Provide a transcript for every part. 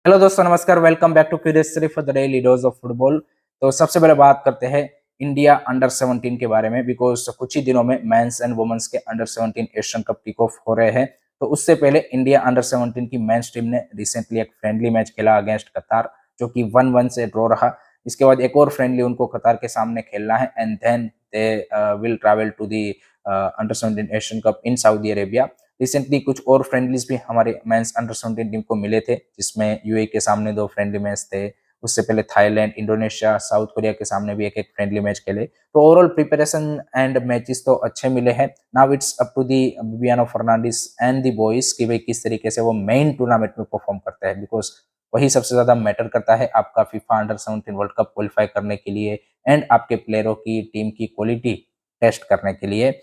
Hello दोस्तों, नमस्कार। Welcome back to curious for the daily dose of football. तो सबसे पहले बात करते हैं इंडिया अंडर 17 के बारे में, बिकॉज कुछ ही दिनों में मेंस एंड वुमेन्स के under 17 Asian cup kick off हो रहे हैं। तो उससे पहले इंडिया अंडर 17 की मेंस टीम ने रिसेंटली एक फ्रेंडली मैच खेला अगेंस्ट कतार, जो कि 1-1 से ड्रॉ रहा। इसके बाद एक और फ्रेंडली उनको कतार के सामने खेलना है, and then they will travel to the under 17 Asian Cup in Saudi Arabia. Recently कुछ और फ्रेंडलीज भी हमारे मेंस अंडर 17 टीम को मिले थे, जिसमें यूएई के सामने 2 फ्रेंडली मैच थे। उससे पहले थाईलैंड, इंडोनेशिया, साउथ कोरिया के सामने भी एक-एक फ्रेंडली मैच खेले। तो ओवरऑल प्रिपरेशन एंड मैचेस तो अच्छे मिले हैं। Now it's up to the Bibiano Fernandes and the boys कि भाई किस तरीके से वो मेन टूर्नामेंट में परफॉर्म करते हैं, बिकॉज़ वही सबसे ज़्यादा मैटर करता है आपका FIFA under 17 world cup qualify करने के लिए एंड आपके प्लेयरों की टीम की क्वालिटी टेस्ट करने के लिए।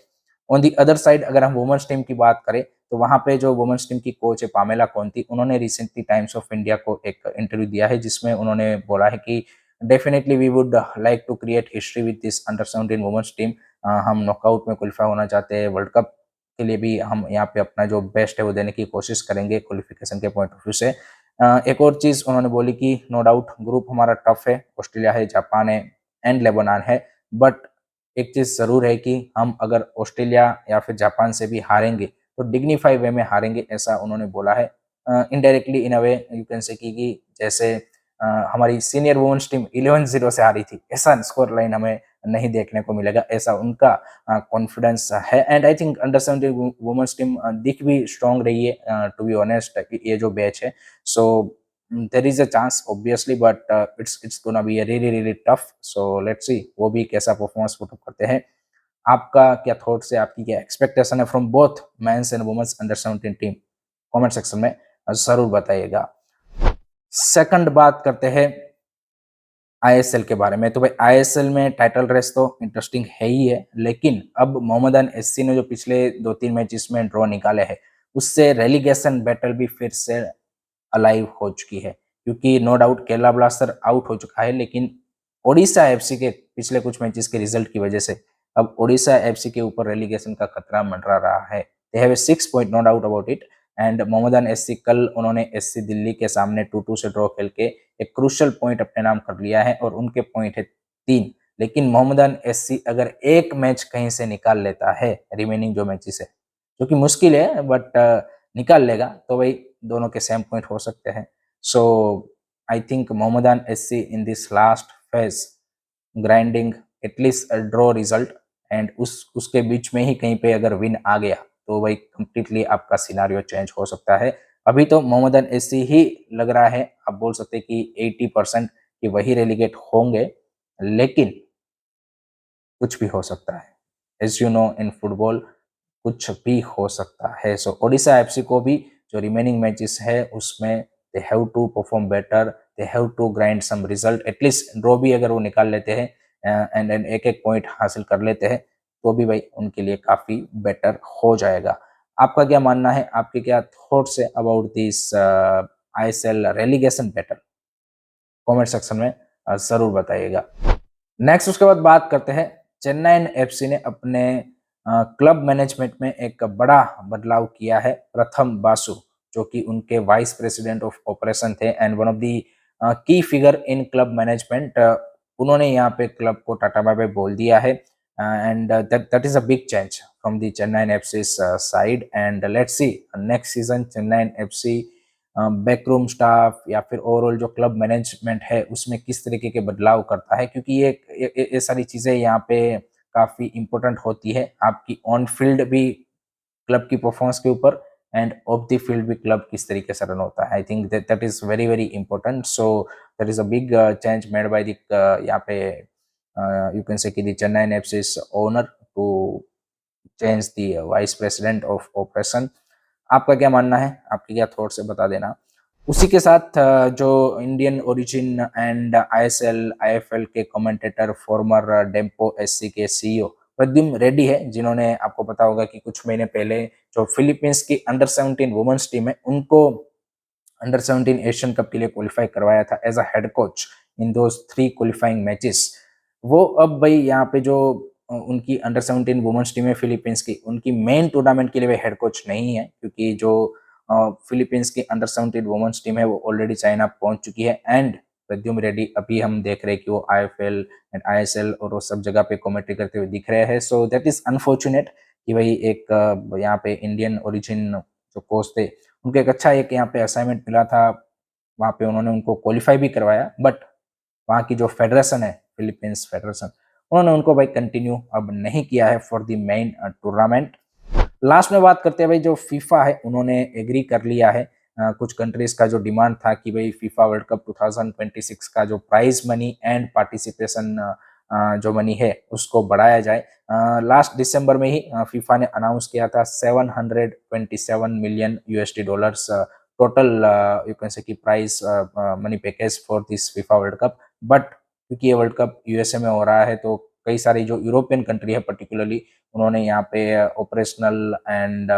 ऑन दी अदर साइड अगर हम वुमेन्स टीम की बात करें, तो वहाँ पे जो वुमेन्स टीम की कोच है पामेला कोंती, उन्होंने रिसेंटली टाइम्स ऑफ इंडिया को एक इंटरव्यू दिया है, जिसमें उन्होंने बोला है कि definitely we would like to create history with this under 17 women's team. हम नॉकआउट में क्वालीफाई होना चाहते हैं, वर्ल्ड कप के लिए भी हम यहाँ पे अपना जो बेस्ट है वो देने की कोशिश करेंगे क्वालिफिकेशन के पॉइंट ऑफ व्यू से। एक और चीज़ उन्होंने बोली कि नो डाउट ग्रुप हमारा टफ है, ऑस्ट्रेलिया है, जापान है एंड लेबनान है, बट एक चीज़ ज़रूर है कि हम अगर ऑस्ट्रेलिया या फिर जापान से भी हारेंगे, तो डिग्निफाई वे में हारेंगे, ऐसा उन्होंने बोला है। Indirectly in a way you can say कि जैसे हमारी सीनियर वुमेन्स टीम 11-0 से हारी थी, ऐसा स्कोर लाइन हमें नहीं देखने को मिलेगा, ऐसा उनका कॉन्फिडेंस है। And I think under 17 women's team दिख भी स्ट्रॉन्ग रही है, टू बी ऑनेस्ट, ये जो बैच है। So there is a chance obviously, but it's gonna be a really really tough. So let's see वो भी कैसा परफॉर्मेंस पुट अप करते हैं। आपका क्या थॉट्स है, आपकी क्या एक्सपेक्टेशन है from both men's and women's under 17 team? Comment section में ज़रूर बताइएगा। सेकंड बात करते हैं आईएसएल के बारे में। तो भाई आईएसएल में टाइटल रेस तो इंटरेस्टिंग है ही है, लेकिन अब मोहम्मदन एससी ने जो पिछले 2-3 मैचेस में ड्रॉ निकाले हैं, उससे रेलीगेशन बैटल भी फिर से अलाइव हो चुकी है, क्योंकि no doubt Kerala Blaster out हो चुका है, लेकिन ओडिशा एफसी के पिछले कुछ मैचेस के रिजल्ट की वजह से अब ओडिशा एफसी के ऊपर रेलीगेशन का खतरा मंडरा रहा है। They have a 6 point, no doubt about it. And Mohammedan SC कल उन्होंने एससी दिल्ली के सामने 2-2 से ड्रॉ खेल के एक क्रूशियल पॉइंट अपने नाम कर लिया है, और उनके पॉइंट है 3। लेकिन मोहम्मदन एससी अगर एक मैच कहीं से निकाल लेता है रिमेनिंग जो मैचेस है, जो कि मुश्किल है, बट निकाल लेगा, तो भाई दोनों के सेम पॉइंट हो सकते हैं। So I think Mohammedan SC in this last phase grinding at least draw result, and उसके बीच में ही कहीं पे अगर विन आ गया, तो भाई कंप्लीटली आपका सिनारियो चेंज हो सकता है। अभी तो मोहम्मदन एससी ही लग रहा है, आप बोल सकते हैं कि 80% कि वही रेलीगेट होंगे, लेकिन कुछ भी हो सकता है। As you know in football कुछ भी हो सकता है। सो ओडिशा एफसी को भी जो रिमेनिंग मैचेस है उसमें they have to perform better, they have to grind some result, at least draw भी अगर वो निकाल लेते हैं एंड एंड एक एक पॉइंट हासिल कर लेते हैं, तो भी भाई उनके लिए काफ़ी बेटर हो जाएगा। आपका क्या मानना है, आपके क्या थॉट्स है about this ISL relegation battle? Comment section में ज़रूर बताइएगा। नेक्स्ट उसके बाद बात करते हैं, चेन्नई एफसी ने अपने क्लब मैनेजमेंट में एक बड़ा बदलाव किया है। प्रथम बासु, जो कि उनके वाइस प्रेसिडेंट ऑफ ऑपरेशन थे एंड वन ऑफ दी की फिगर इन क्लब मैनेजमेंट, उन्होंने यहाँ पे क्लब को टाटा बाय बाय बोल दिया है, and that is a big change from the Chennai FC side. And let's see next season Chennai FC backroom staff या फिर ओवरऑल जो क्लब मैनेजमेंट है उसमें किस तरीके के बदलाव करता है, क्योंकि ये सारी चीज़ें यहाँ पे काफ़ी इम्पोर्टेंट होती है, आपकी ऑन फील्ड भी क्लब की परफॉर्मेंस के ऊपर, एंड ऑफ द फील्ड भी क्लब किस तरीके से रन होता है। I think that that is very very important. So that is a big change made by the यहाँ पे यू कैन से कि the Chennai FC owner to change the vice president of operation. आपका क्या मानना है, आपके क्या थॉट्स है, बता देना। उसी के साथ जो Indian origin and ISL IFL के कमेंटेटर फॉर्मर डेम्पो एससी के सीईओ प्रद्युम्न रेड्डी है, जिन्होंने आपको पता होगा कि कुछ महीने पहले जो फिलीपींस की अंडर 17 वुमेन्स टीम है उनको अंडर 17 एशियन कप के लिए क्वालिफाई करवाया था as a head coach in those 3 qualifying matches. वो अब भाई यहाँ पे जो उनकी अंडर 17 वुमेन्स टीम है फिलीपींस की, उनकी मेन टूर्नामेंट के लिए वे हेड कोच नहीं है, क्योंकि जो फिलीपींस की अंडर 17 वुमेन्स टीम है वो ऑलरेडी चाइना पहुंच चुकी है एंड प्रद्युम्न रेड्डी अभी हम देख रहे हैं कि वो IFL एंड ISL और वो सब जगह पे कमेंट्री करते हुए दिख रहे हैं। सो दैट इज अनफॉर्चुनेट कि भाई एक यहाँ पे इंडियन ओरिजिन जो कोच थे उनको एक अच्छा एक यहाँ पे असाइनमेंट मिला था, वहाँ पे उन्होंने उनको क्वालिफाई भी करवाया, बट वहाँ की जो फेडरेशन है फिलीपींस फेडरेशन उन्होंने उनको भाई कंटिन्यू अब नहीं किया है for the main tournament. Last में बात करते हैं भाई जो फीफा है उन्होंने एग्री कर लिया है कुछ कंट्रीज का जो डिमांड था कि भाई फीफा वर्ल्ड कप 2026 का जो प्राइज मनी एंड पार्टिसिपेशन जो मनी है उसको बढ़ाया जाए। लास्ट दिसंबर में ही फीफा ने अनाउंस किया था 727 million USD dollars total you can say कि prize money package for this FIFA World Cup. But क्योंकि ये वर्ल्ड कप USA में हो रहा है तो कई सारी जो यूरोपियन कंट्री है पर्टिकुलरली उन्होंने यहाँ पे ऑपरेशनल एंड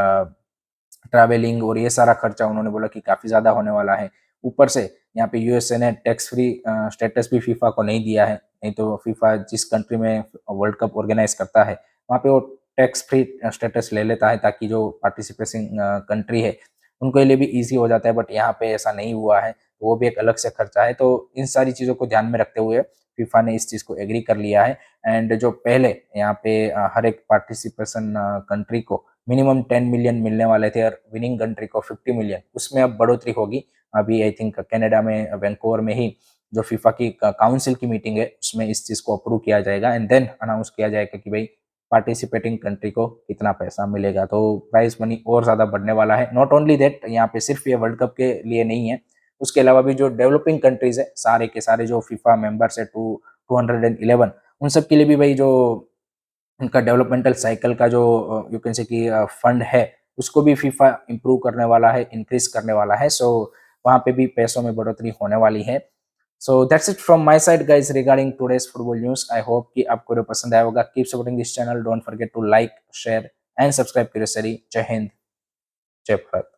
ट्रैवलिंग और ये सारा खर्चा उन्होंने बोला कि काफ़ी ज़्यादा होने वाला है। ऊपर से यहाँ पे USA ने टैक्स फ्री स्टेटस भी फीफा को नहीं दिया है, नहीं तो फीफा जिस कंट्री में वर्ल्ड कप ऑर्गेनाइज करता है वहाँ पे वो टैक्स फ्री स्टेटस ले लेता है ताकि जो पार्टिसिपेटिंग कंट्री है उनके लिए भी ईजी हो जाता है, बट यहाँ पे ऐसा नहीं हुआ है तो वो भी एक अलग से खर्चा है। तो इन सारी चीज़ों को ध्यान में रखते हुए फीफा ने इस चीज़ को एग्री कर लिया है एंड जो पहले यहाँ पे हर एक पार्टिसिपेशन कंट्री को मिनिमम 10 मिलियन मिलने वाले थे और विनिंग कंट्री को 50 मिलियन, उसमें अब बढ़ोतरी होगी। अभी आई थिंक कनाडा में वैंकूवर में ही जो फीफा की काउंसिल की मीटिंग है उसमें इस चीज़ को अप्रूव किया जाएगा एंड देन अनाउंस किया जाएगा कि भाई पार्टिसिपेटिंग कंट्री को कितना पैसा मिलेगा। तो प्राइज मनी और ज़्यादा बढ़ने वाला है। नॉट ओनली दैट, यहाँ पे सिर्फ ये वर्ल्ड कप के लिए नहीं है, उसके अलावा भी जो डेवलपिंग कंट्रीज है सारे के सारे जो फीफा मेंबर्स है 211 उन सब के लिए भी भाई जो उनका डेवलपमेंटल साइकिल का जो यू कैन से कि फंड है उसको भी फीफा इम्प्रूव करने वाला है, इंक्रीज करने वाला है। सो वहाँ पे भी पैसों में बढ़ोतरी होने वाली है। So that's it from my side guys regarding today's football news. I hope कि आपको ये पसंद आया होगा। Keep supporting this channel, don't forget to like share and subscribe करिए। जय हिंद, जय भारत।